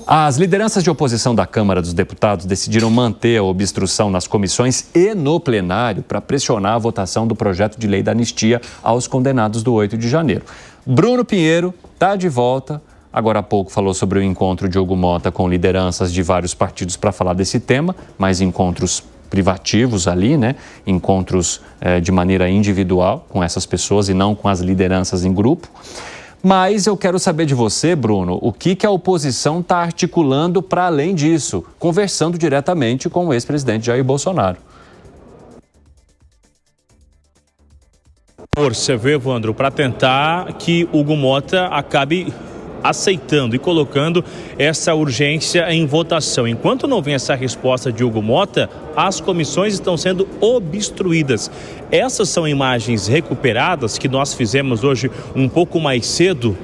As lideranças de oposição da Câmara dos Deputados decidiram manter a obstrução nas comissões e no plenário para pressionar a votação do projeto de lei da anistia aos condenados do 8 de janeiro. Bruno Pinheiro está de volta. Agora há pouco falou sobre o encontro de Hugo Motta com lideranças de vários partidos para falar desse tema, mas encontros privativos ali, né? Encontros de maneira individual com essas pessoas e não com as lideranças em grupo. Mas eu quero saber de você, Bruno, o que a oposição está articulando para além disso, conversando diretamente com o ex-presidente Jair Bolsonaro. Você vê, Evandro, para tentar que Hugo Motta acabe aceitando e colocando essa urgência em votação. Enquanto não vem essa resposta de Hugo Motta, as comissões estão sendo obstruídas. Essas são imagens recuperadas que nós fizemos hoje um pouco mais cedo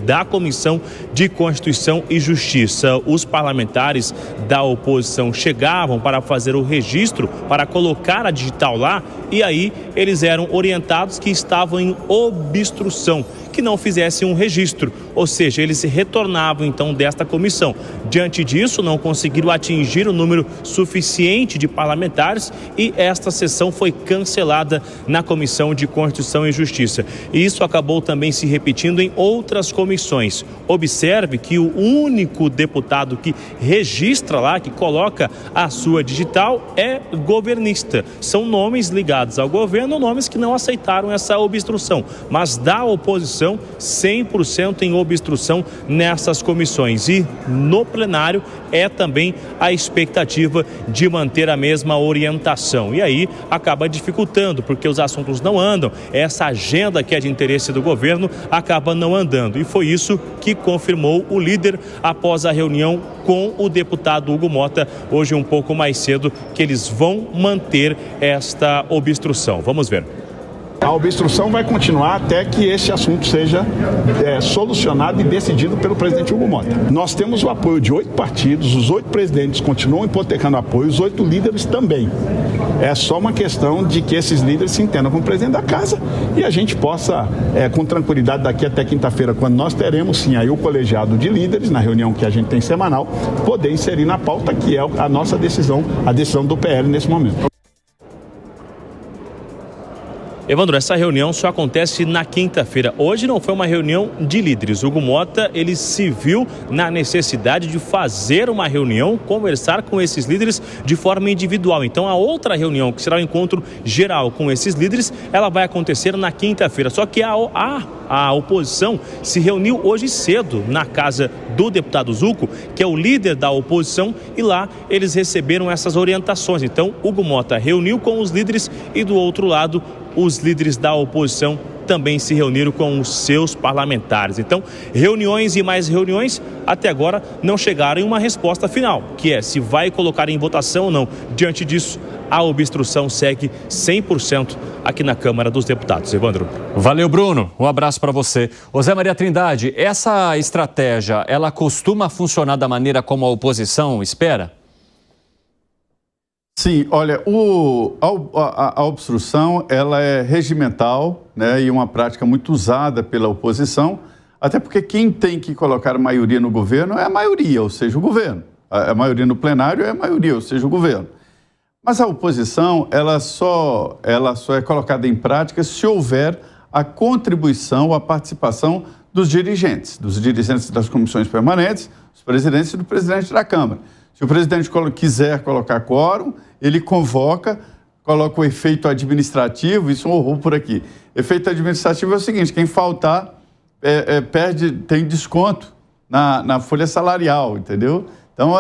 da Comissão de Constituição e Justiça. Os parlamentares da oposição chegavam para fazer o registro, para colocar a digital lá, e aí eles eram orientados que estavam em obstrução, que não fizessem um registro, ou seja, eles retornavam então desta comissão. Diante disso, não conseguiram atingir o número suficiente de parlamentares e esta sessão foi cancelada na Comissão de Constituição e Justiça. E isso acabou também se repetindo em outras comissões. Observe que o único deputado que registra lá, que coloca a sua digital, é governista. São nomes ligados ao governo, nomes que não aceitaram essa obstrução, mas da oposição 100% em obstrução nessas comissões. E no plenário é também a expectativa de manter a mesma orientação. E aí acaba dificultando, porque os assuntos não andam, essa agenda que é de interesse do governo acaba não andando. E foi isso que confirmou o líder após a reunião com o deputado Hugo Motta, hoje um pouco mais cedo, que eles vão manter esta obstrução. Vamos ver. A obstrução vai continuar até que esse assunto seja solucionado e decidido pelo presidente Hugo Motta. Nós temos o apoio de 8 partidos, os 8 presidentes continuam hipotecando apoio, os 8 líderes também. É só uma questão de que esses líderes se entendam com o presidente da casa e a gente possa, com tranquilidade, daqui até quinta-feira, quando nós teremos sim aí o colegiado de líderes, na reunião que a gente tem semanal, poder inserir na pauta, que é a nossa decisão, a decisão do PL nesse momento. Evandro, essa reunião só acontece na quinta-feira. Hoje não foi uma reunião de líderes. Hugo Motta, ele se viu na necessidade de fazer uma reunião, conversar com esses líderes de forma individual. Então, a outra reunião, que será o encontro geral com esses líderes, ela vai acontecer na quinta-feira. Só que a oposição se reuniu hoje cedo na casa do deputado Zucco, que é o líder da oposição, e lá eles receberam essas orientações. Então, Hugo Motta reuniu com os líderes e, do outro lado, os líderes da oposição também se reuniram com os seus parlamentares. Então, reuniões e mais reuniões, até agora não chegaram em uma resposta final, que é se vai colocar em votação ou não. Diante disso, a obstrução segue 100% aqui na Câmara dos Deputados. Evandro. Valeu, Bruno. Um abraço para você. Ô Zé Maria Trindade, essa estratégia, ela costuma funcionar da maneira como a oposição espera? Sim, olha, a obstrução ela é regimental, né, e uma prática muito usada pela oposição, até porque quem tem que colocar a maioria no governo é a maioria, ou seja, o governo. A maioria no plenário é a maioria, ou seja, o governo. Mas a oposição, ela só é colocada em prática se houver a contribuição, a participação dos dirigentes das comissões permanentes, dos presidentes e do presidente da Câmara. Se o presidente quiser colocar quórum, ele convoca, coloca o efeito administrativo, isso é um horror por aqui. Efeito administrativo é o seguinte, quem faltar tem desconto na folha salarial, entendeu? Então,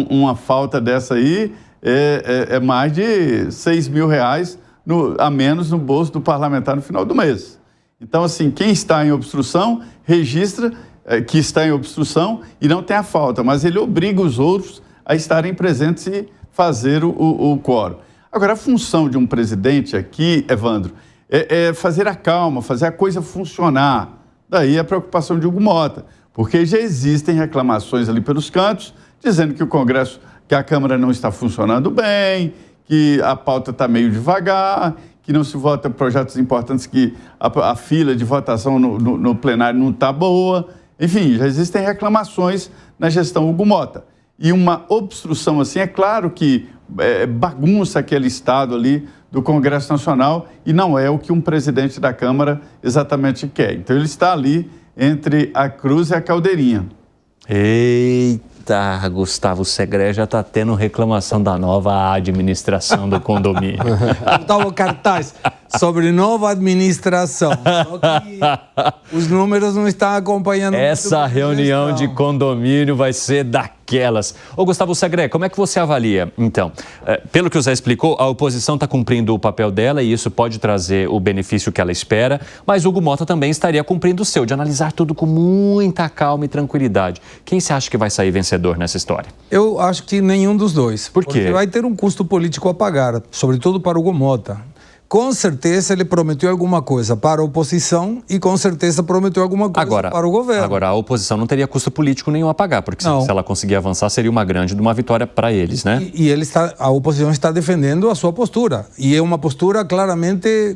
uma falta dessa aí é mais de 6 mil reais a menos no bolso do parlamentar no final do mês. Então, assim, quem está em obstrução, registra que está em obstrução e não tem a falta, mas ele obriga os outros a estarem presentes e fazer o quórum. Agora, a função de um presidente aqui, Evandro, é fazer a calma, fazer a coisa funcionar. Daí a preocupação de Hugo Motta, porque já existem reclamações ali pelos cantos, dizendo que o Congresso, que a Câmara não está funcionando bem, que a pauta está meio devagar, que não se vota projetos importantes, que a fila de votação no plenário não está boa. Enfim, já existem reclamações na gestão Hugo Mota. E uma obstrução assim, é claro que bagunça aquele estado ali do Congresso Nacional e não é o que um presidente da Câmara exatamente quer. Então ele está ali entre a cruz e a caldeirinha. Eita, Gustavo Segré já está tendo reclamação da nova administração do condomínio. Estava cartaz sobre nova administração. Só que os números não estão acompanhando. Essa reunião de condomínio vai ser daquelas. Ô, Gustavo Segré, como é que você avalia? Então, pelo que o Zé explicou, a oposição está cumprindo o papel dela e isso pode trazer o benefício que ela espera, mas o Hugo Mota também estaria cumprindo o seu, de analisar tudo com muita calma e tranquilidade. Quem você acha que vai sair vencedor nessa história? Eu acho que nenhum dos dois. Por quê? Porque vai ter um custo político a pagar, sobretudo para o Hugo Mota. Com certeza ele prometeu alguma coisa para a oposição e com certeza prometeu alguma coisa para o governo. Agora, a oposição não teria custo político nenhum a pagar, porque se ela conseguir avançar, seria uma vitória para eles, né? E a oposição está defendendo a sua postura. E é uma postura claramente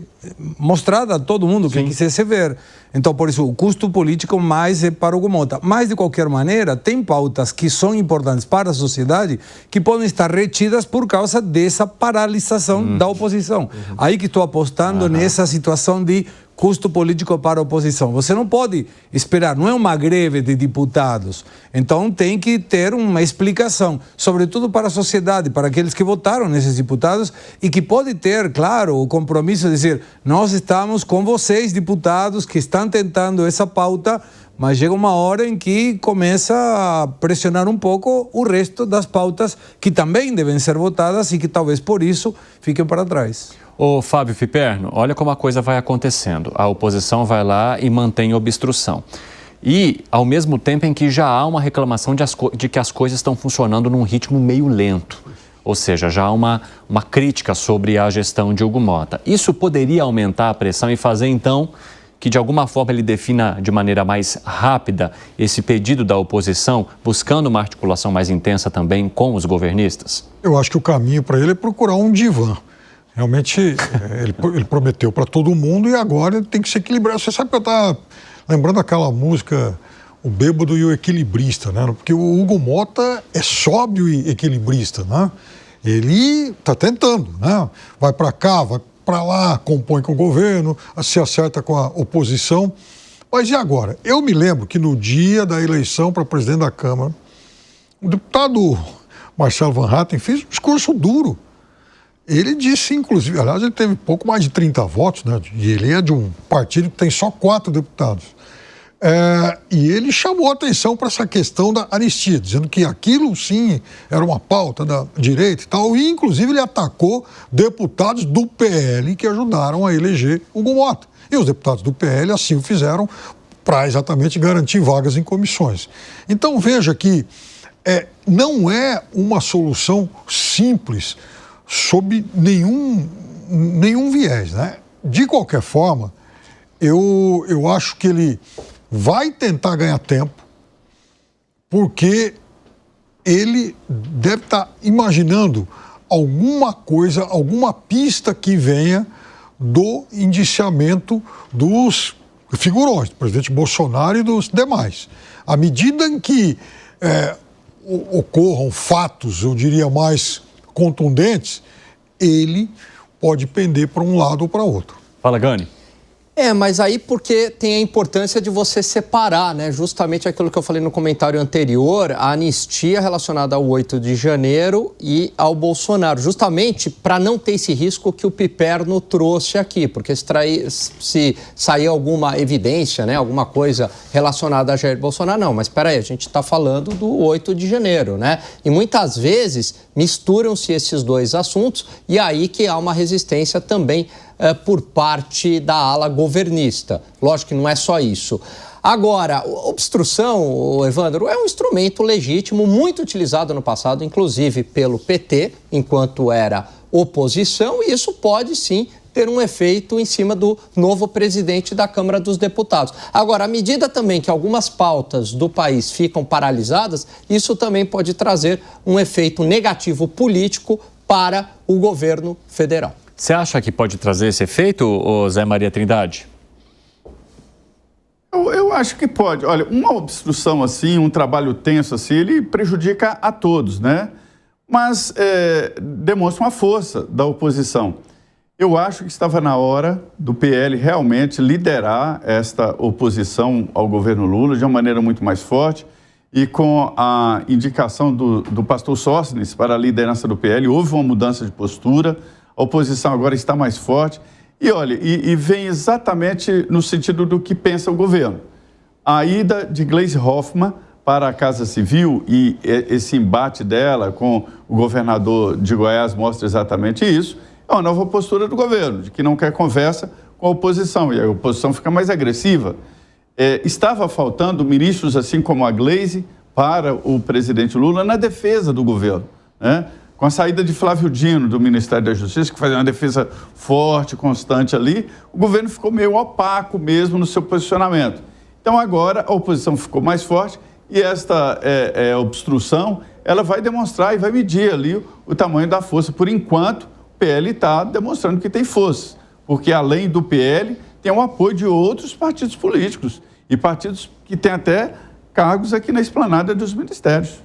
mostrada a todo mundo que quisesse ver. Então, por isso, o custo político mais é para o Hugo Mota. Mas, de qualquer maneira, tem pautas que são importantes para a sociedade que podem estar retidas por causa dessa paralisação da oposição. Aí que estou apostando nessa situação de custo político para a oposição. Você não pode esperar, não é uma greve de deputados. Então tem que ter uma explicação, sobretudo para a sociedade, para aqueles que votaram nesses deputados e que pode ter, claro, o compromisso de dizer: nós estamos com vocês, deputados, que estão tentando essa pauta, mas chega uma hora em que começa a pressionar um pouco o resto das pautas que também devem ser votadas e que talvez por isso fiquem para trás. Ô, Fábio Piperno, olha como a coisa vai acontecendo. A oposição vai lá e mantém obstrução. E, ao mesmo tempo em que já há uma reclamação de que as coisas estão funcionando num ritmo meio lento. Ou seja, já há uma crítica sobre a gestão de Hugo Mota. Isso poderia aumentar a pressão e fazer, então, que de alguma forma ele defina de maneira mais rápida esse pedido da oposição, buscando uma articulação mais intensa também com os governistas? Eu acho que o caminho para ele é procurar um divã. Realmente, ele prometeu para todo mundo e agora ele tem que se equilibrar. Você sabe que eu estava lembrando aquela música O Bêbado e o Equilibrista, né? Porque o Hugo Mota é sóbrio e equilibrista, né? Ele está tentando, né? Vai para cá, vai para lá, compõe com o governo, se acerta com a oposição. Mas e agora? Eu me lembro que no dia da eleição para presidente da Câmara, o deputado Marcelo Van Hatten fez um discurso duro. Ele disse, inclusive, aliás, ele teve pouco mais de 30 votos, né? E ele é de um partido que tem só 4 deputados. E ele chamou a atenção para essa questão da anistia, dizendo que aquilo, sim, era uma pauta da direita e tal. E, inclusive, ele atacou deputados do PL que ajudaram a eleger Hugo Mota. E os deputados do PL assim o fizeram para exatamente garantir vagas em comissões. Então, veja que não é uma solução simples sob nenhum viés, né? De qualquer forma, eu acho que ele vai tentar ganhar tempo, porque ele deve estar imaginando alguma coisa, alguma pista que venha do indiciamento dos figurões, do presidente Bolsonaro e dos demais. À medida em que ocorram fatos, eu diria, mais contundentes, ele pode pender para um lado ou para outro. Fala, Gani. Mas aí porque tem a importância de você separar, né? Justamente aquilo que eu falei no comentário anterior, a anistia relacionada ao 8 de janeiro e ao Bolsonaro, justamente para não ter esse risco que o Piperno trouxe aqui, porque se sair alguma evidência, né? Alguma coisa relacionada a Jair Bolsonaro, não, mas espera aí, a gente está falando do 8 de janeiro, né? E muitas vezes misturam-se esses dois assuntos e aí que há uma resistência também por parte da ala governista. Lógico que não é só isso. Agora, obstrução, Evandro, é um instrumento legítimo, muito utilizado no passado, inclusive pelo PT, enquanto era oposição, e isso pode sim ter um efeito em cima do novo presidente da Câmara dos Deputados. Agora, à medida também que algumas pautas do país ficam paralisadas, isso também pode trazer um efeito negativo político para o governo federal. Você acha que pode trazer esse efeito, Zé Maria Trindade? Eu acho que pode. Olha, uma obstrução assim, um trabalho tenso assim, ele prejudica a todos, né? Mas demonstra uma força da oposição. Eu acho que estava na hora do PL realmente liderar esta oposição ao governo Lula de uma maneira muito mais forte, e com a indicação do pastor Sóstenes para a liderança do PL, houve uma mudança de postura, a oposição agora está mais forte. E olha, e vem exatamente no sentido do que pensa o governo. A ida de Gleisi Hoffmann para a Casa Civil e esse embate dela com o governador de Goiás mostra exatamente isso. É uma nova postura do governo, de que não quer conversa com a oposição, e a oposição fica mais agressiva. Estava faltando ministros assim como a Gleisi para o presidente Lula na defesa do governo, né? Com a saída de Flávio Dino do Ministério da Justiça, que fazia uma defesa forte, constante ali, o governo ficou meio opaco mesmo no seu posicionamento. Então agora a oposição ficou mais forte e esta obstrução, ela vai demonstrar e vai medir ali o tamanho da força. Por enquanto, o PL está demonstrando que tem força, porque além do PL, tem o apoio de outros partidos políticos e partidos que têm até cargos aqui na esplanada dos ministérios.